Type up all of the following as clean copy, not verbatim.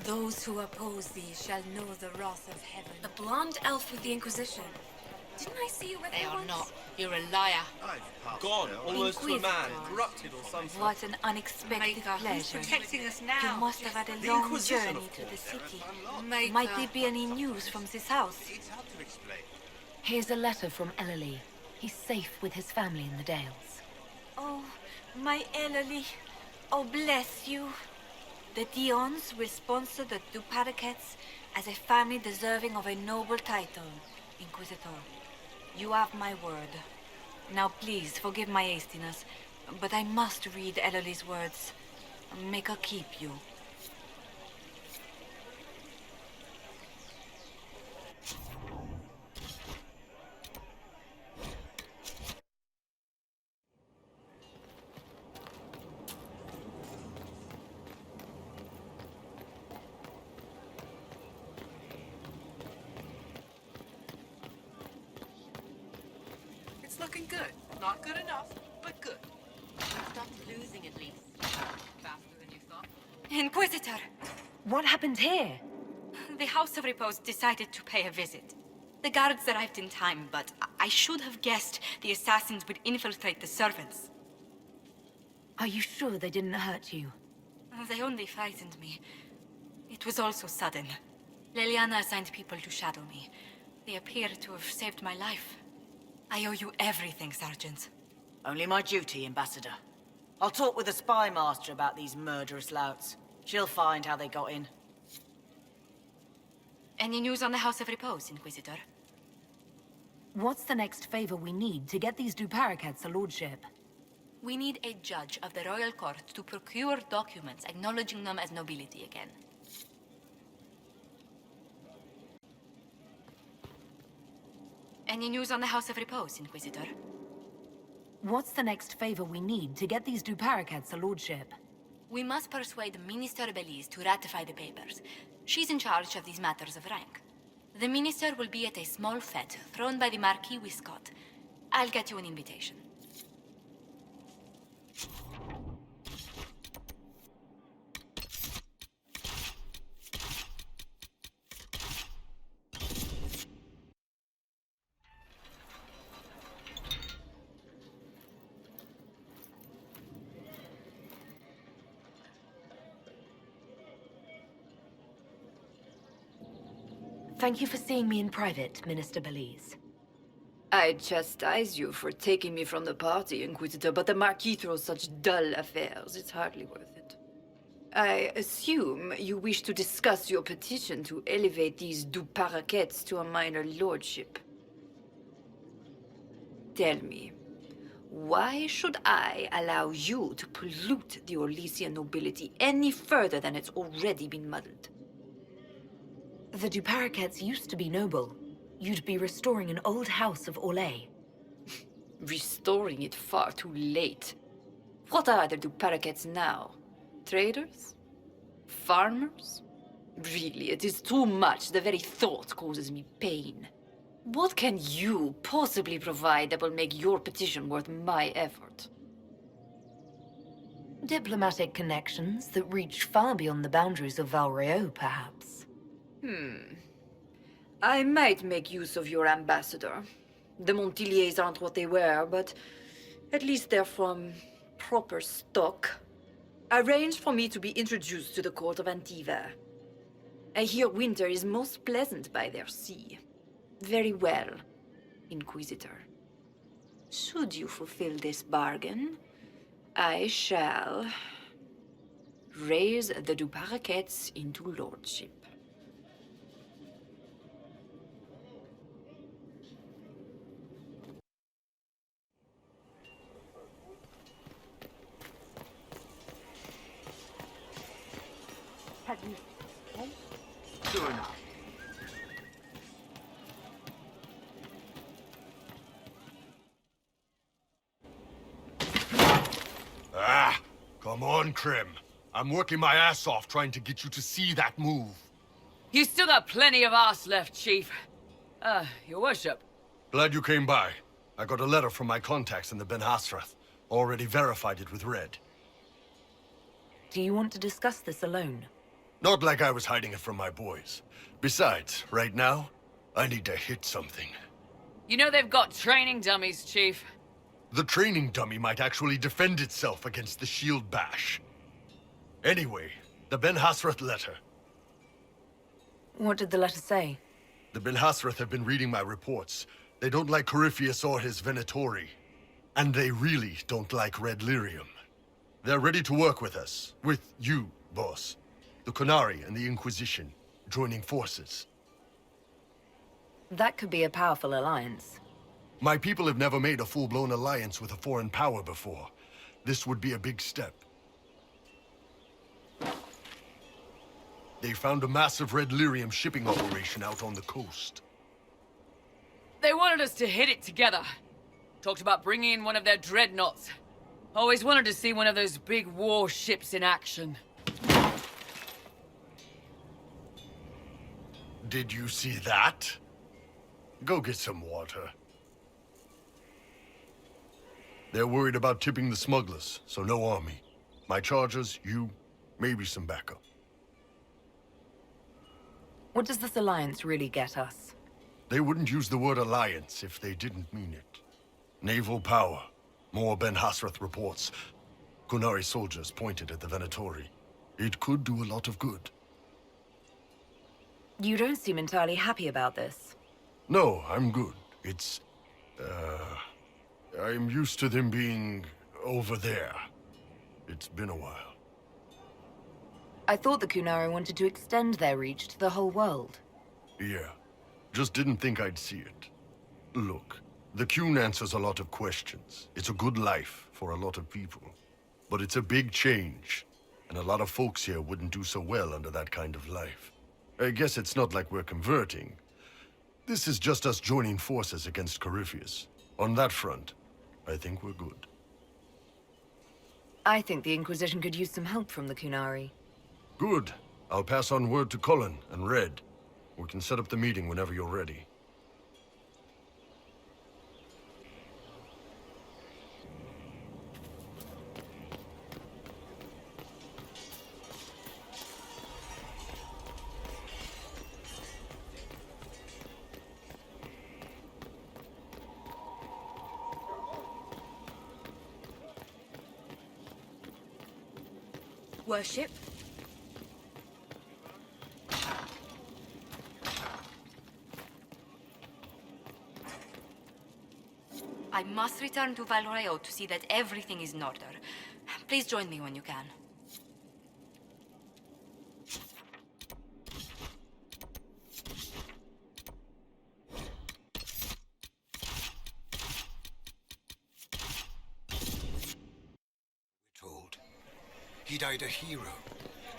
Those who oppose thee shall know the wrath of heaven. The blonde elf with the Inquisition. Didn't I see you with They her are once? not. You're a liar. Gone, almost to a man, Inquisitor. corrupted or something. What an unexpected Maker, who's pleasure. protecting us now? You must have had a The long Inquisition, journey of to the course. city. Maker. Might there be any news from this house? It's hard to explain. Here's a letter from Ellerly. He's safe with his family in the Dales. Oh, my Ellerly. Oh, bless you. The Dions will sponsor the Duparakets as a family deserving of a noble title, Inquisitor. You have my word. Now please, forgive my hastiness, but I must read Ellerly's words. Make her keep you. It's looking good. Not good enough, but good. Stop losing at least. Faster than you thought. Inquisitor! What happened here? The House of Repose decided to pay a visit. The guards arrived in time, but I should have guessed the assassins would infiltrate the servants. Are you sure they didn't hurt you? They only frightened me. It was also sudden. Leliana assigned people to shadow me. They appear to have saved my life. I owe you everything, Sergeant. Only my duty, Ambassador. I'll talk with the spy master about these murderous louts. She'll find how they got in. Any news on the House of Repose, Inquisitor? What's the next favor we need to get these Duparakets a lordship? We need a judge of the royal court to procure documents acknowledging them as nobility again. Any news on the House of Repose, Inquisitor? What's the next favor we need to get these Duparakets a lordship? We must persuade Minister Belize to ratify the papers. She's in charge of these matters of rank. The minister will be at a small fête thrown by the Marquis Wiscott. I'll get you an invitation. Thank you for seeing me in private, Minister Belize. I chastise you for taking me from the party, Inquisitor, but the Marquis throws such dull affairs, it's hardly worth it. I assume you wish to discuss your petition to elevate these Duparakets to a minor lordship. Tell me, why should I allow you to pollute the Orlesian nobility any further than it's already been muddled? The Duparakets used to be noble. You'd be restoring an old house of Orlais. Restoring it far too late. What are the Duparakets now? Traders? Farmers? Really, it is too much. The very thought causes me pain. What can you possibly provide that will make your petition worth my effort? Diplomatic connections that reach far beyond the boundaries of Valrio, perhaps. I might make use of your ambassador. The Montiliers aren't what they were, but at least they're from proper stock. Arrange for me to be introduced to the court of Antiva. I hear winter is most pleasant by their sea. Very well, Inquisitor. Should you fulfill this bargain, I shall raise the Duparakets into lordship. Sure enough. Come on, Krem. I'm working my ass off trying to get you to see that move. You still got plenty of arse left, Chief. Your worship. Glad you came by. I got a letter from my contacts in the Ben Hasrath. Already verified it with Red. Do you want to discuss this alone? Not like I was hiding it from my boys. Besides, right now, I need to hit something. You know they've got training dummies, Chief. The training dummy might actually defend itself against the shield bash. Anyway, the Ben Hasrath letter. What did the letter say? The Ben Hasrath have been reading my reports. They don't like Corypheus or his Venatori. And they really don't like Red Lyrium. They're ready to work with us. With you, boss. The Qunari and the Inquisition, joining forces. That could be a powerful alliance. My people have never made a full-blown alliance with a foreign power before. This would be a big step. They found a massive Red Lyrium shipping operation out on the coast. They wanted us to hit it together. Talked about bringing in one of their dreadnoughts. Always wanted to see one of those big warships in action. Did you see that? Go get some water. They're worried about tipping the smugglers, so no army. My chargers, you, maybe some backup. What does this alliance really get us? They wouldn't use the word alliance if they didn't mean it. Naval power. More Ben Hasrath reports. Qunari soldiers pointed at the Venatori. It could do a lot of good. You don't seem entirely happy about this. No, I'm good. It's... I'm used to them being over there. It's been a while. I thought the Qunari wanted to extend their reach to the whole world. Yeah. Just didn't think I'd see it. Look, the Qun answers a lot of questions. It's a good life for a lot of people. But it's a big change, and a lot of folks here wouldn't do so well under that kind of life. I guess it's not like we're converting. This is just us joining forces against Corypheus. On that front, I think we're good. I think the Inquisition could use some help from the Qunari. Good. I'll pass on word to Cullen and Red. We can set up the meeting whenever you're ready. Worship? I must return to Valreo to see that everything is in order. Please join me when you can. Told. He died a hero,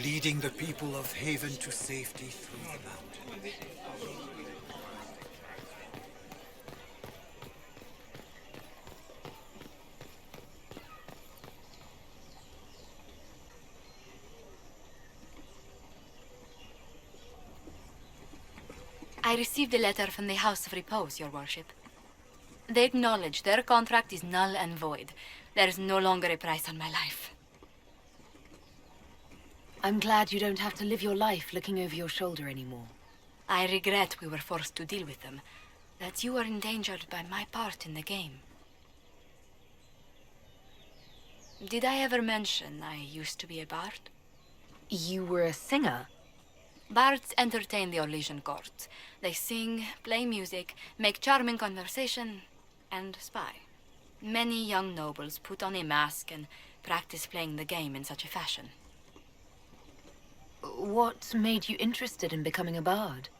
leading the people of Haven to safety through the mountain. I received a letter from the House of Repose, Your Worship. They acknowledge their contract is null and void. There is no longer a price on my life. I'm glad you don't have to live your life looking over your shoulder anymore. I regret we were forced to deal with them, that you were endangered by my part in the game. Did I ever mention I used to be a bard? You were a singer? Bards entertain the Orlesian court. They sing, play music, make charming conversation, and spy. Many young nobles put on a mask and practice playing the game in such a fashion. What made you interested in becoming a bard?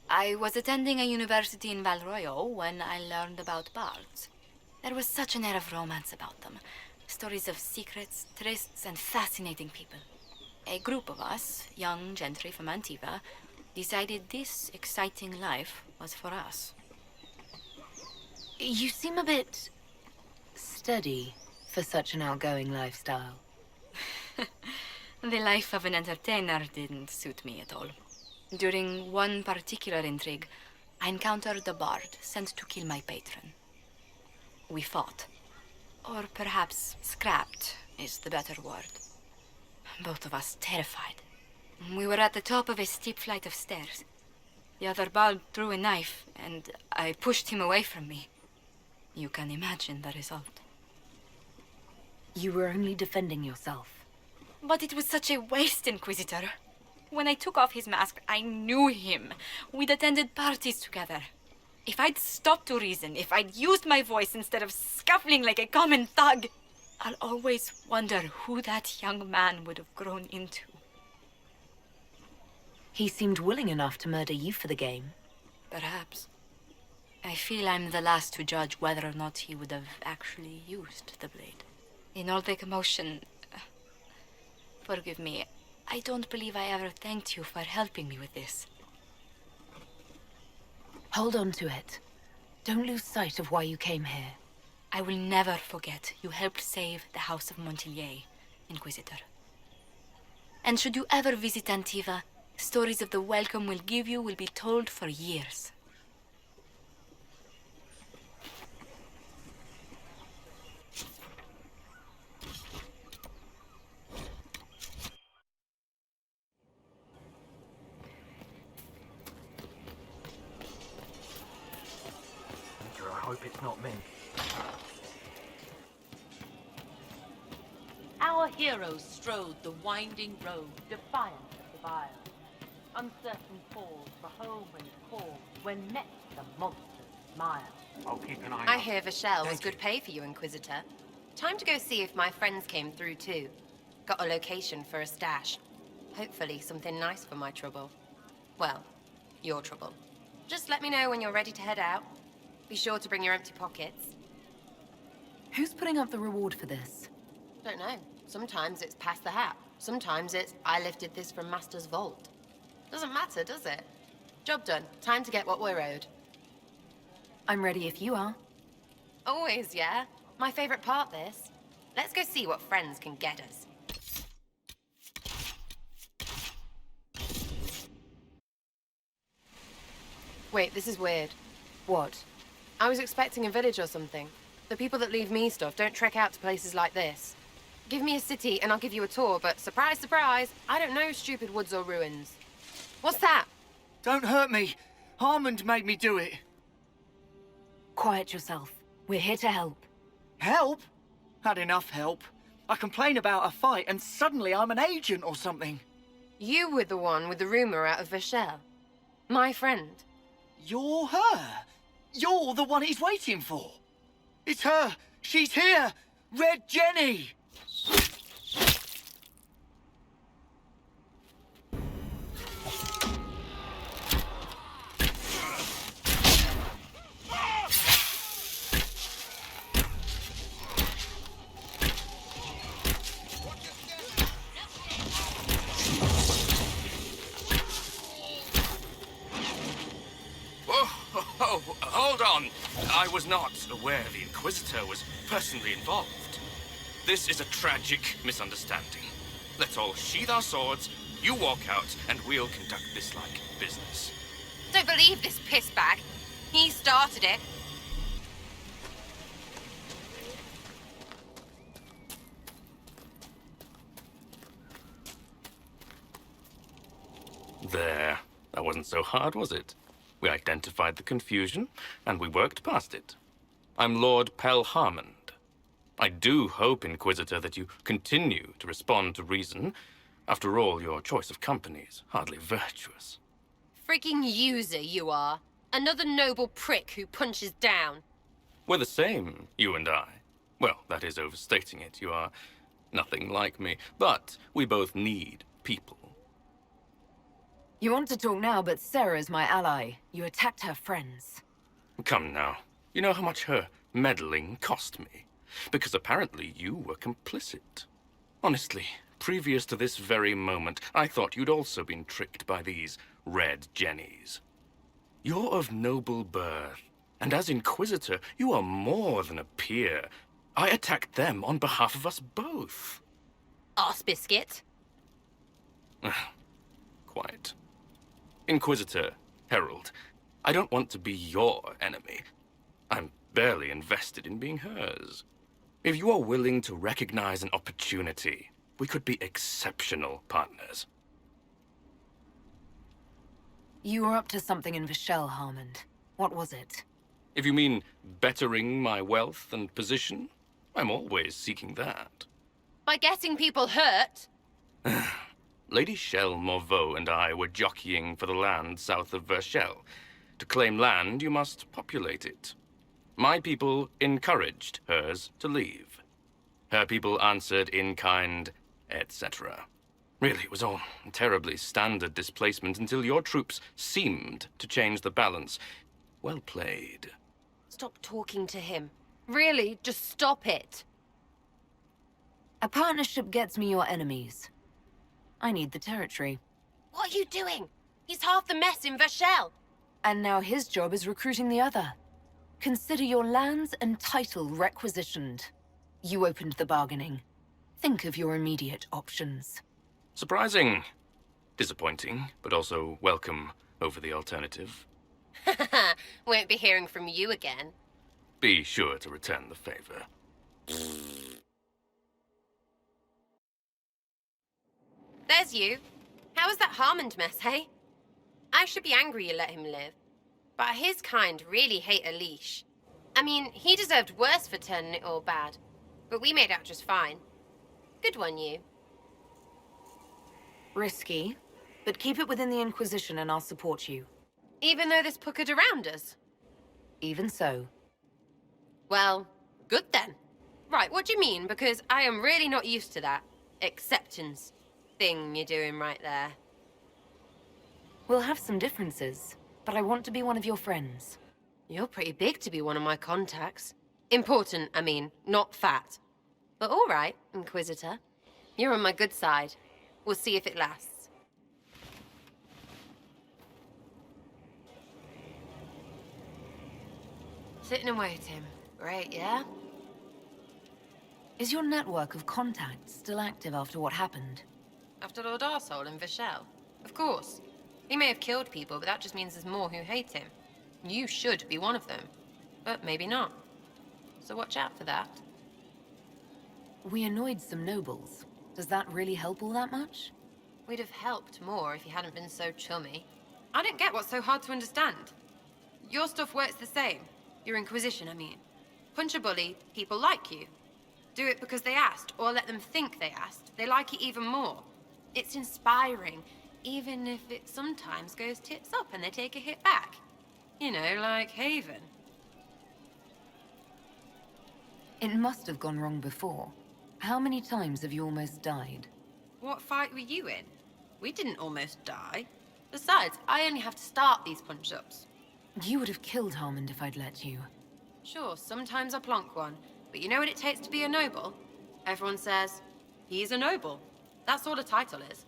I was attending a university in Valroyo when I learned about bards. There was such an air of romance about them. Stories of secrets, trysts, and fascinating people. A group of us, young gentry from Antiva, decided this exciting life was for us. You seem a bit steady for such an outgoing lifestyle. The life of an entertainer didn't suit me at all. During one particular intrigue, I encountered a bard sent to kill my patron. We fought. Or perhaps scrapped is the better word. Both of us terrified. We were at the top of a steep flight of stairs. The other bard drew a knife, and I pushed him away from me. You can imagine the result. You were only defending yourself. But it was such a waste, Inquisitor. When I took off his mask, I knew him. We'd attended parties together. If I'd stopped to reason, if I'd used my voice instead of scuffling like a common thug, I'll always wonder who that young man would have grown into. He seemed willing enough to murder you for the game. Perhaps. I feel I'm the last to judge whether or not he would have actually used the blade. In all the commotion... Forgive me, I don't believe I ever thanked you for helping me with this. Hold on to it. Don't lose sight of why you came here. I will never forget you helped save the House of Montilyet, Inquisitor. And should you ever visit Antiva, stories of the welcome we'll give you will be told for years. I hope it's not me. Our heroes strode the winding road, defiant of the vile. Uncertain falls for home and call, when met the monster's smile. I'll keep an eye I out. hear Vashel was good pay for you, Inquisitor. Time to go see if my friends came through too. Got a location for a stash. Hopefully something nice for my trouble. Well, your trouble. Just let me know when you're ready to head out. Be sure to bring your empty pockets. Who's putting up the reward for this? Don't know. Sometimes it's pass the hat. Sometimes it's I lifted this from Master's vault. Doesn't matter, does it? Job done. Time to get what we're owed. I'm ready if you are. Always, yeah. My favorite part, this. Let's go see what friends can get us. Wait, this is weird. What? I was expecting a village or something. The people that leave me stuff don't trek out to places like this. Give me a city and I'll give you a tour, but surprise, surprise, I don't know stupid woods or ruins. What's that? Don't hurt me. Harmond made me do it. Quiet yourself. We're here to help. Help? Had enough help. I complain about a fight and suddenly I'm an agent or something. You were the one with the rumor out of Vashel. My friend. You're her. You're the one he's waiting for. It's her. She's here. Red Jenny. Hold on. I was not aware the Inquisitor was personally involved. This is a tragic misunderstanding. Let's all sheathe our swords, you walk out, and we'll conduct this like business. Don't believe this pissbag. He started it. There. That wasn't so hard, was it? We identified the confusion, and we worked past it. I'm Lord Pel Harmond. I do hope, Inquisitor, that you continue to respond to reason. After all, your choice of company is hardly virtuous. Freaking user, you are. Another noble prick who punches down. We're the same, you and I. Well, that is overstating it. You are nothing like me. But we both need people. You want to talk now, but Sarah's my ally. You attacked her friends. Come now. You know how much her meddling cost me. Because apparently you were complicit. Honestly, previous to this very moment, I thought you'd also been tricked by these Red Jennies. You're of noble birth, and as Inquisitor, you are more than a peer. I attacked them on behalf of us both. Arse biscuit. Quite. Inquisitor, Herald, I don't want to be your enemy. I'm barely invested in being hers. If you are willing to recognize an opportunity, we could be exceptional partners. You were up to something in Vishel, Harmond. What was it? If you mean bettering my wealth and position, I'm always seeking that. By getting people hurt? Lady Shell Morveau and I were jockeying for the land south of Vershel. To claim land, you must populate it. My people encouraged hers to leave. Her people answered in kind, etc. Really, it was all terribly standard displacement until your troops seemed to change the balance. Well played. Stop talking to him. Really, just stop it. A partnership gets me your enemies. I need the territory. What are you doing? He's half the mess in Vashel. And now his job is recruiting the other. Consider your lands and title requisitioned. You opened the bargaining. Think of your immediate options. Surprising. Disappointing, but also welcome over the alternative. Won't be hearing from you again. Be sure to return the favor. There's you. How was that Harmond mess, hey? I should be angry you let him live. But his kind really hate a leash. I mean, he deserved worse for turning it all bad. But we made out just fine. Good one, you. Risky, but keep it within the Inquisition and I'll support you. Even though this puckered around us? Even so. Well, good then. Right, what do you mean? Because I am really not used to that acceptance thing you're doing right there. We'll have some differences, but I want to be one of your friends. You're pretty big to be one of my contacts. Important, I mean, not fat. But all right, Inquisitor. You're on my good side. We'll see if it lasts. Sitting and waiting. Great, yeah? Is your network of contacts still active after what happened? After Lord Arsehole and Vishel? Of course. He may have killed people, but that just means there's more who hate him. You should be one of them. But maybe not. So watch out for that. We annoyed some nobles. Does that really help all that much? We'd have helped more if you hadn't been so chummy. I don't get what's so hard to understand. Your stuff works the same. Your Inquisition, I mean. Punch a bully, people like you. Do it because they asked, or let them think they asked. They like it even more. It's inspiring, even if it sometimes goes tits up and they take a hit back. You know, like Haven. It must have gone wrong before. How many times have you almost died? What fight were you in? We didn't almost die. Besides, I only have to start these punch-ups. You would have killed Harmond if I'd let you. Sure, sometimes I plonk one. But you know what it takes to be a noble? Everyone says, he's a noble. That's all a title is.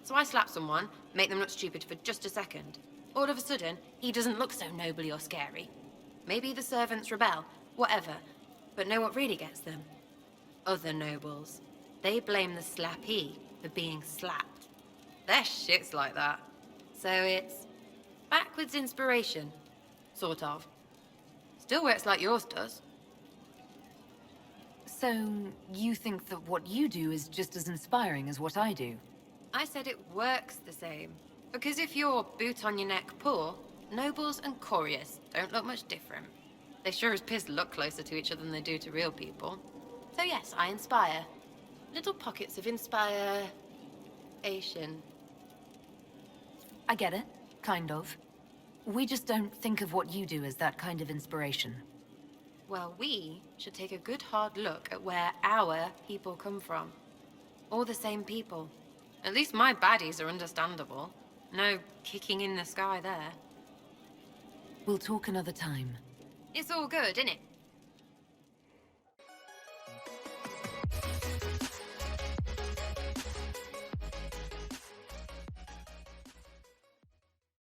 So I slap someone, make them look stupid for just a second. All of a sudden, he doesn't look so nobly or scary. Maybe the servants rebel, whatever. But know what really gets them? Other nobles. They blame the slappee for being slapped. Their shit's like that. So it's backwards inspiration. Sort of. Still works like yours does. So, you think that what you do is just as inspiring as what I do? I said it works the same. Because if you're boot on your neck poor, nobles and couriers don't look much different. They sure as piss look closer to each other than they do to real people. So yes, I inspire. Little pockets of inspiration. I get it. Kind of. We just don't think of what you do as that kind of inspiration. Well, we should take a good hard look at where our people come from. All the same people. At least my baddies are understandable. No kicking in the sky there. We'll talk another time. It's all good, innit?